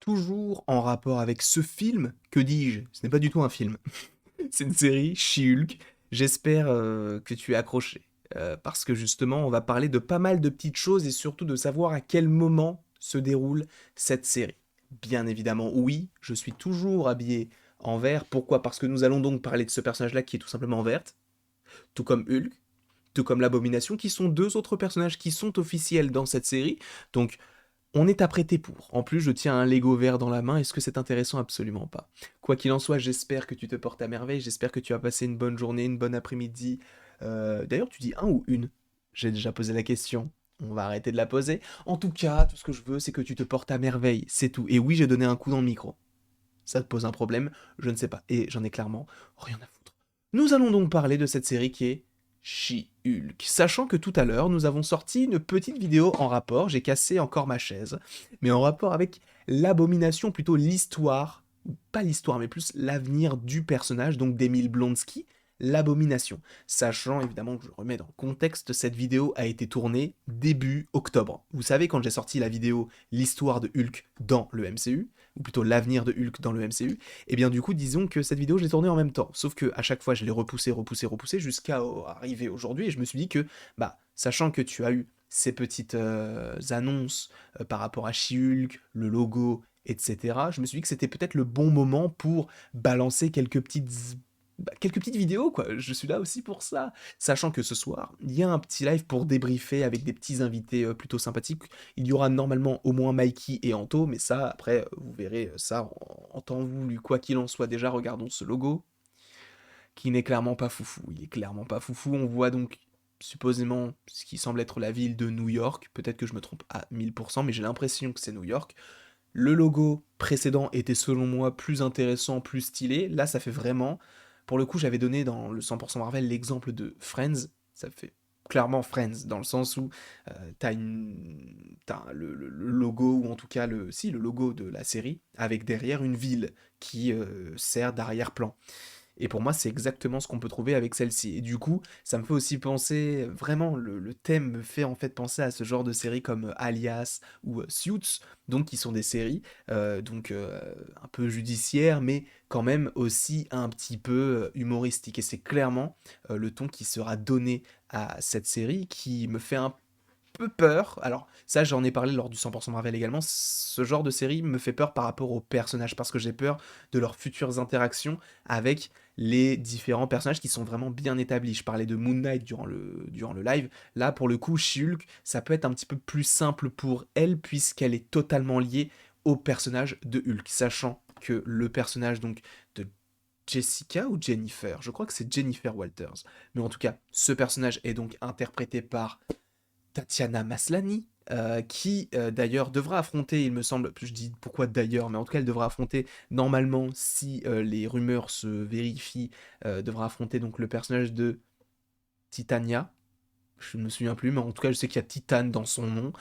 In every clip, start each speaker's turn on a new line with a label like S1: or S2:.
S1: Toujours en rapport avec ce film, que dis-je? Ce n'est pas du tout un film. C'est une série, She-Hulk. J'espère, que tu es accroché, parce que justement, on va parler de pas mal de petites choses et surtout de savoir à quel moment se déroule cette série. Bien évidemment, oui, je suis toujours habillé en vert. Pourquoi? Parce que nous allons donc parler de ce personnage-là qui est tout simplement verte, tout comme Hulk, tout comme l'Abomination, qui sont 2 autres personnages qui sont officiels dans cette série. Donc on est apprêté pour. En plus, je tiens un Lego vert dans la main. Est-ce que c'est intéressant? Absolument pas. Quoi qu'il en soit, j'espère que tu te portes à merveille. J'espère que tu as passé une bonne journée, une bonne après-midi. D'ailleurs, tu dis un ou une? J'ai déjà posé la question. On va arrêter de la poser. En tout cas, tout ce que je veux, c'est que tu te portes à merveille. C'est tout. Et oui, j'ai donné un coup dans le micro. Ça te pose un problème? Je ne sais pas. Et j'en ai clairement rien à foutre. Nous allons donc parler de cette série qui est She-Hulk. Sachant que tout à l'heure, nous avons sorti une petite vidéo en rapport, j'ai cassé encore ma chaise, mais en rapport avec l'abomination, plutôt l'histoire, ou pas l'histoire, mais plus l'avenir du personnage, donc d'Emile Blonsky, l'abomination. Sachant évidemment que je remets dans le contexte, cette vidéo a été tournée début octobre. Vous savez, quand j'ai sorti la vidéo L'histoire de Hulk dans le MCU, ou plutôt l'avenir de Hulk dans le MCU, et bien du coup, disons que cette vidéo, je l'ai tournée en même temps. Sauf que à chaque fois, je l'ai repoussée, jusqu'à arriver aujourd'hui. Et je me suis dit que, bah, sachant que tu as eu ces petites annonces par rapport à She-Hulk, le logo, etc., je me suis dit que c'était peut-être le bon moment pour balancer quelques petites vidéos, quoi. Je suis là aussi pour ça. Sachant que ce soir, il y a un petit live pour débriefer avec des petits invités plutôt sympathiques. Il y aura normalement au moins Mikey et Anto, mais ça, après, vous verrez ça en temps voulu. Quoi qu'il en soit, déjà, regardons ce logo, qui n'est clairement pas foufou. Il est clairement pas foufou. On voit donc supposément ce qui semble être la ville de New York. Peut-être que je me trompe à 1000%, mais j'ai l'impression que c'est New York. Le logo précédent était selon moi plus intéressant, plus stylé. Là, ça fait vraiment... Pour le coup, j'avais donné dans le 100% Marvel l'exemple de Friends. Ça fait clairement Friends, dans le sens où t'as le logo, ou en tout cas le logo de la série, avec derrière une ville qui sert d'arrière-plan. Et pour moi, c'est exactement ce qu'on peut trouver avec celle-ci. Et du coup, ça me fait aussi penser, vraiment, le thème me fait en fait penser à ce genre de séries comme Alias ou Suits, donc qui sont des séries, un peu judiciaires, mais quand même aussi un petit peu humoristiques. Et c'est clairement le ton qui sera donné à cette série qui me fait un peu peur. Alors, ça, j'en ai parlé lors du 100% Marvel également. Ce genre de série me fait peur par rapport aux personnages, parce que j'ai peur de leurs futures interactions avec les différents personnages qui sont vraiment bien établis. Je parlais de Moon Knight durant le live. Là, pour le coup, She-Hulk, ça peut être un petit peu plus simple pour elle, puisqu'elle est totalement liée au personnage de Hulk, sachant que le personnage donc de Jessica ou Jennifer, je crois que c'est Jennifer Walters. Mais en tout cas, ce personnage est donc interprété par Tatiana Maslany, qui d'ailleurs devra affronter, il me semble, je dis pourquoi d'ailleurs, mais en tout cas elle devra affronter normalement, si les rumeurs se vérifient, devra affronter donc le personnage de Titania, je ne me souviens plus, mais en tout cas, je sais qu'il y a Titane dans son nom,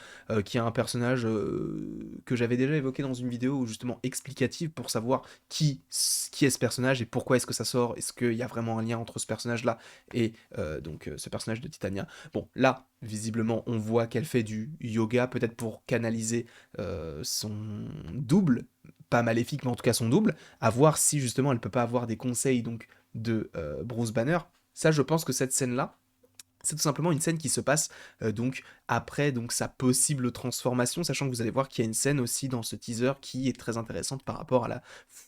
S1: qui est un personnage que j'avais déjà évoqué dans une vidéo justement explicative pour savoir qui est ce personnage et pourquoi est-ce que ça sort, est-ce qu'il y a vraiment un lien entre ce personnage-là et ce personnage de Titania. Bon, là, visiblement, on voit qu'elle fait du yoga, peut-être pour canaliser son double, pas maléfique, mais en tout cas son double, à voir si justement elle peut pas avoir des conseils donc de Bruce Banner. Ça, je pense que cette scène-là, c'est tout simplement une scène qui se passe donc après donc sa possible transformation, sachant que vous allez voir qu'il y a une scène aussi dans ce teaser qui est très intéressante par rapport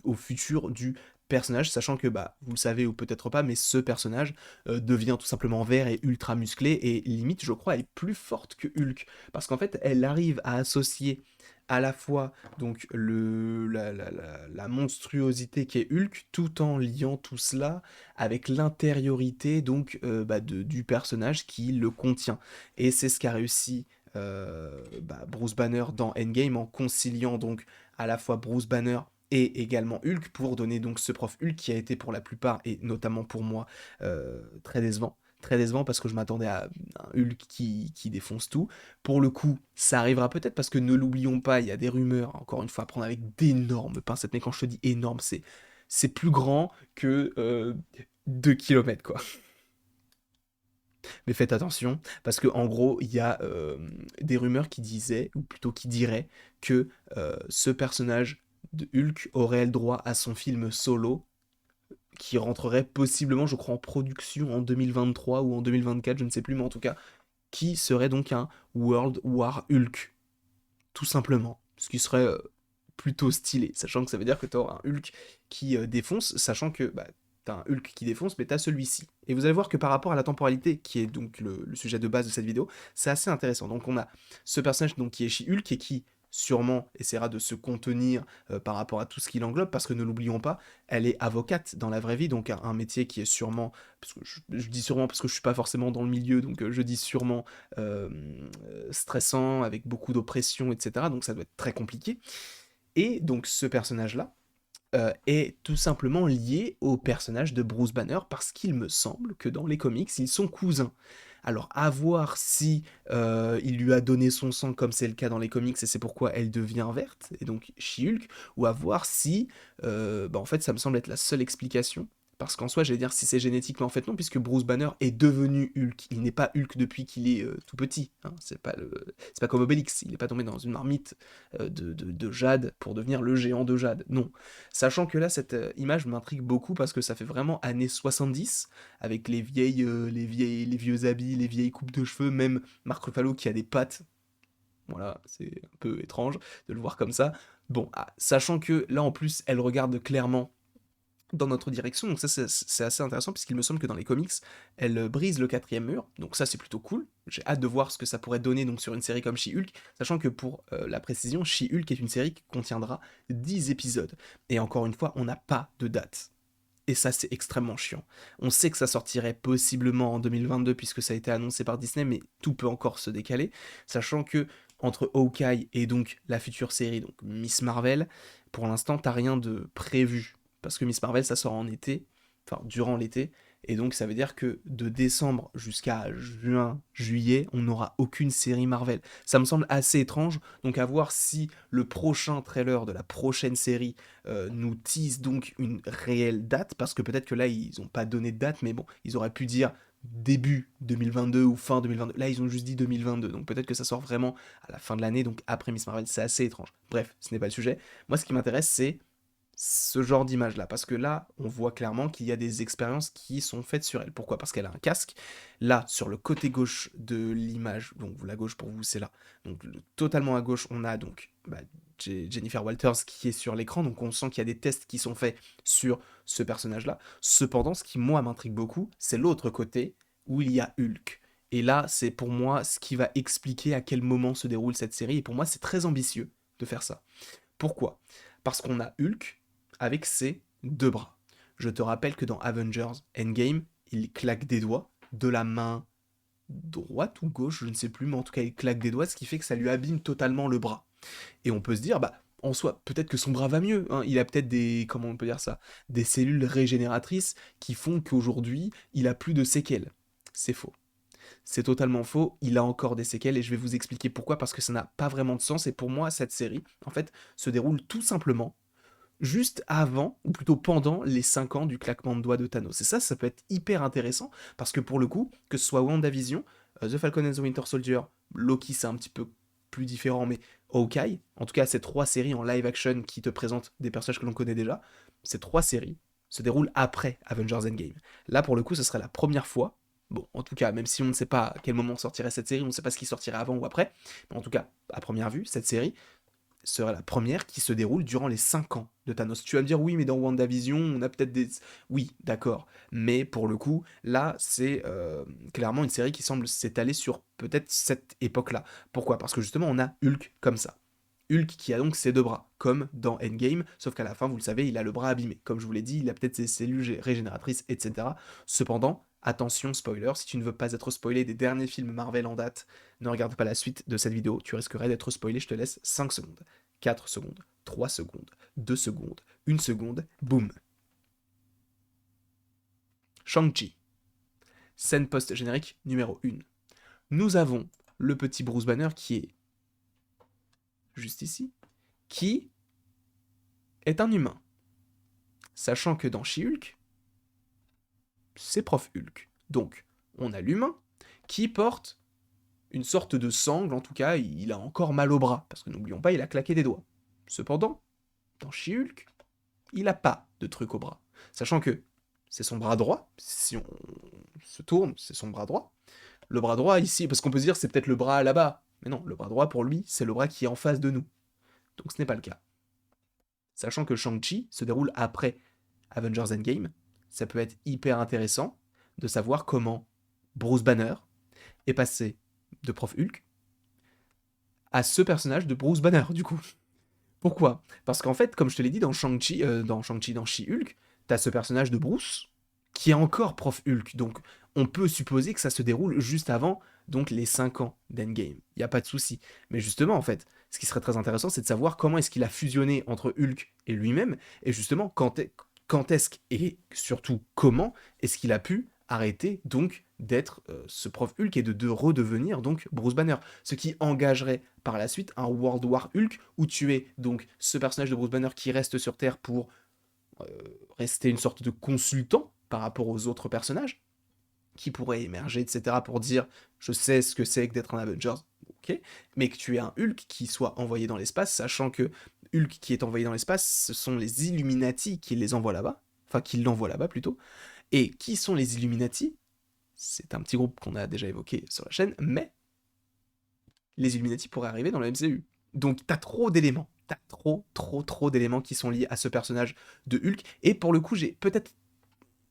S1: au futur du personnage, sachant que bah vous le savez ou peut-être pas, mais ce personnage devient tout simplement vert et ultra musclé, et limite je crois elle est plus forte que Hulk, parce qu'en fait elle arrive à associer à la fois donc la monstruosité qu'est Hulk, tout en liant tout cela avec l'intériorité donc du personnage qui le contient. Et c'est ce qu'a réussi Bruce Banner dans Endgame, en conciliant donc à la fois Bruce Banner et également Hulk, pour donner donc ce prof Hulk qui a été pour la plupart, et notamment pour moi, très décevant. Très décevant, parce que je m'attendais à un Hulk qui défonce tout. Pour le coup, ça arrivera peut-être, parce que ne l'oublions pas, il y a des rumeurs, encore une fois, à prendre avec d'énormes pincettes, mais quand je te dis énorme, c'est plus grand que 2 kilomètres, quoi. Mais faites attention, parce que en gros, il y a des rumeurs qui disaient, ou plutôt qui diraient, que ce personnage de Hulk aurait le droit à son film solo, qui rentrerait possiblement, je crois, en production en 2023 ou en 2024, je ne sais plus, mais en tout cas, qui serait donc un World War Hulk, tout simplement. Ce qui serait plutôt stylé, sachant que ça veut dire que tu auras un Hulk qui défonce, sachant que bah, t'as un Hulk qui défonce, mais t'as celui-ci. Et vous allez voir que par rapport à la temporalité, qui est donc le sujet de base de cette vidéo, c'est assez intéressant. Donc on a ce personnage donc, qui est She-Hulk et qui sûrement essaiera de se contenir par rapport à tout ce qu'il englobe, parce que ne l'oublions pas, elle est avocate dans la vraie vie, donc un métier qui est sûrement, parce que je dis sûrement parce que je suis pas forcément dans le milieu, donc je dis sûrement euh, stressant, avec beaucoup d'oppression, etc. Donc ça doit être très compliqué. Et donc ce personnage-là est tout simplement lié au personnage de Bruce Banner parce qu'il me semble que dans les comics, ils sont cousins. Alors à voir si il lui a donné son sang comme c'est le cas dans les comics et c'est pourquoi elle devient verte, et donc She-Hulk, ou à voir si, bah, en fait ça me semble être la seule explication. Parce qu'en soi, j'allais dire si c'est génétique, mais en fait non, puisque Bruce Banner est devenu Hulk. Il n'est pas Hulk depuis qu'il est tout petit. Hein. C'est pas comme Obélix, il n'est pas tombé dans une marmite de jade pour devenir le géant de jade. Non. Sachant que là, cette image m'intrigue beaucoup parce que ça fait vraiment années 70, avec les vieux habits, les vieilles coupes de cheveux, même Mark Ruffalo qui a des pattes. Voilà, c'est un peu étrange de le voir comme ça. Bon, sachant que là, en plus, elle regarde clairement dans notre direction, donc ça c'est assez intéressant puisqu'il me semble que dans les comics, elle brise le quatrième mur, donc ça c'est plutôt cool. J'ai hâte de voir ce que ça pourrait donner donc sur une série comme She-Hulk, sachant que pour la précision, She-Hulk est une série qui contiendra 10 épisodes. Et encore une fois, on n'a pas de date. Et ça, c'est extrêmement chiant. On sait que ça sortirait possiblement en 2022 puisque ça a été annoncé par Disney, mais tout peut encore se décaler, sachant que entre Hawkeye et donc la future série, donc Miss Marvel, pour l'instant, t'as rien de prévu. Parce que Miss Marvel, ça sort en été, enfin durant l'été, et donc ça veut dire que de décembre jusqu'à juin, juillet, on n'aura aucune série Marvel. Ça me semble assez étrange, donc à voir si le prochain trailer de la prochaine série nous tease donc une réelle date, parce que peut-être que là, ils n'ont pas donné de date, mais bon, ils auraient pu dire début 2022 ou fin 2022. Là, ils ont juste dit 2022, donc peut-être que ça sort vraiment à la fin de l'année, donc après Miss Marvel, c'est assez étrange. Bref, ce n'est pas le sujet. Moi, ce qui m'intéresse, c'est ce genre d'image là, parce que là on voit clairement qu'il y a des expériences qui sont faites sur elle. Pourquoi? Parce qu'elle a un casque. Là sur le côté gauche de l'image, donc la gauche pour vous c'est là, donc totalement à gauche on a donc bah, Jennifer Walters qui est sur l'écran, donc on sent qu'il y a des tests qui sont faits sur ce personnage là. Cependant ce qui moi m'intrigue beaucoup, c'est l'autre côté où il y a Hulk. Et là c'est pour moi ce qui va expliquer à quel moment se déroule cette série, et pour moi c'est très ambitieux de faire ça. Pourquoi? Parce qu'on a Hulk avec ses deux bras. Je te rappelle que dans Avengers Endgame, il claque des doigts de la main droite ou gauche, je ne sais plus, mais en tout cas il claque des doigts, ce qui fait que ça lui abîme totalement le bras. Et on peut se dire, bah, en soi, peut-être que son bras va mieux, hein. Il a peut-être des, comment on peut dire ça, des cellules régénératrices qui font qu'aujourd'hui, il a plus de séquelles. C'est faux. C'est totalement faux, il a encore des séquelles et je vais vous expliquer pourquoi, parce que ça n'a pas vraiment de sens et pour moi cette série, en fait, se déroule tout simplement juste avant, ou plutôt pendant les 5 ans du claquement de doigts de Thanos. Et ça peut être hyper intéressant, parce que pour le coup, que ce soit WandaVision, The Falcon and the Winter Soldier, Loki c'est un petit peu plus différent, mais Hawkeye, en tout cas ces trois séries en live action qui te présentent des personnages que l'on connaît déjà, ces trois séries se déroulent après Avengers Endgame. Là pour le coup ce serait la première fois, bon en tout cas même si on ne sait pas à quel moment sortirait cette série, on ne sait pas ce qui sortirait avant ou après, mais en tout cas à première vue cette série serait la première qui se déroule durant les 5 ans de Thanos. Tu vas me dire, oui, mais dans WandaVision, on a peut-être des... Oui, d'accord. Mais pour le coup, là, c'est clairement une série qui semble s'étaler sur peut-être cette époque-là. Pourquoi? Parce que justement, on a Hulk comme ça. Hulk qui a donc ses deux bras, comme dans Endgame, sauf qu'à la fin, vous le savez, il a le bras abîmé. Comme je vous l'ai dit, il a peut-être ses cellules régénératrices, etc. Cependant, attention, spoiler, si tu ne veux pas être spoilé des derniers films Marvel en date, ne regarde pas la suite de cette vidéo, tu risquerais d'être spoilé, je te laisse 5 secondes, 4 secondes, 3 secondes, 2 secondes, 1 seconde, boum. Shang-Chi, scène post-générique numéro 1. Nous avons le petit Bruce Banner qui est juste ici, qui est un humain. Sachant que dans She-Hulk, c'est Prof Hulk. Donc, on a l'humain qui porte une sorte de sangle, en tout cas, il a encore mal au bras, parce que n'oublions pas, il a claqué des doigts. Cependant, dans She-Hulk, il a pas de truc au bras. Sachant que c'est son bras droit, si on se tourne, c'est son bras droit. Le bras droit ici, parce qu'on peut se dire c'est peut-être le bras là-bas, mais non, le bras droit pour lui, c'est le bras qui est en face de nous. Donc ce n'est pas le cas. Sachant que Shang-Chi se déroule après Avengers Endgame, ça peut être hyper intéressant de savoir comment Bruce Banner est passé de Prof Hulk à ce personnage de Bruce Banner, du coup. Pourquoi? Parce qu'en fait, comme je te l'ai dit dans Shang-Chi, dans She-Hulk, t'as ce personnage de Bruce qui est encore Prof Hulk. Donc, on peut supposer que ça se déroule juste avant donc les 5 ans d'Endgame. Il n'y a pas de souci. Mais justement, en fait, ce qui serait très intéressant, c'est de savoir comment est-ce qu'il a fusionné entre Hulk et lui-même, et justement, quand est-ce et surtout comment est-ce qu'il a pu arrêter donc d'être ce Prof Hulk et de redevenir donc Bruce Banner. Ce qui engagerait par la suite un World War Hulk où tu es donc ce personnage de Bruce Banner qui reste sur Terre pour euh, rester une sorte de consultant par rapport aux autres personnages qui pourraient émerger, etc. pour dire je sais ce que c'est que d'être un Avengers, ok, mais que tu es un Hulk qui soit envoyé dans l'espace, sachant que Hulk qui est envoyé dans l'espace, ce sont les Illuminati qui les envoient là-bas, enfin qui l'envoient là-bas plutôt. Et qui sont les Illuminati? C'est un petit groupe qu'on a déjà évoqué sur la chaîne, mais les Illuminati pourraient arriver dans la MCU. Donc t'as trop d'éléments. T'as trop d'éléments qui sont liés à ce personnage de Hulk. Et pour le coup, j'ai peut-être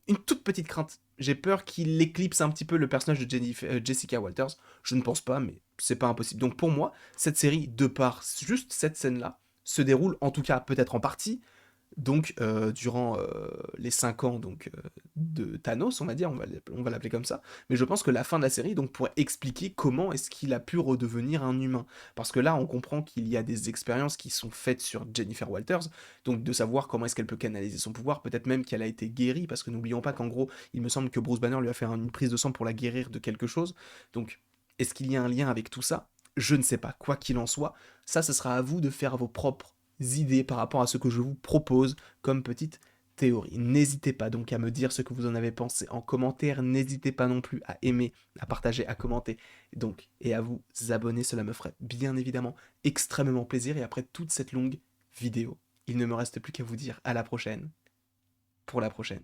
S1: une toute petite crainte. J'ai peur qu'il éclipse un petit peu le personnage de Jessica Walters. Je ne pense pas, mais c'est pas impossible. Donc pour moi, cette série, de par juste cette scène-là, se déroule, en tout cas peut-être en partie, donc durant les 5 ans donc, de Thanos, on va dire, on va l'appeler comme ça, mais je pense que la fin de la série donc pourrait expliquer comment est-ce qu'il a pu redevenir un humain. Parce que là, on comprend qu'il y a des expériences qui sont faites sur Jennifer Walters, donc de savoir comment est-ce qu'elle peut canaliser son pouvoir, peut-être même qu'elle a été guérie, parce que n'oublions pas qu'en gros, il me semble que Bruce Banner lui a fait une prise de sang pour la guérir de quelque chose. Donc, est-ce qu'il y a un lien avec tout ça? Je ne sais pas. Quoi qu'il en soit, ça, ce sera à vous de faire vos propres idées par rapport à ce que je vous propose comme petite théorie. N'hésitez pas donc à me dire ce que vous en avez pensé en commentaire, n'hésitez pas non plus à aimer, à partager, à commenter donc et à vous abonner, cela me ferait bien évidemment extrêmement plaisir et après toute cette longue vidéo, il ne me reste plus qu'à vous dire à la prochaine pour la prochaine.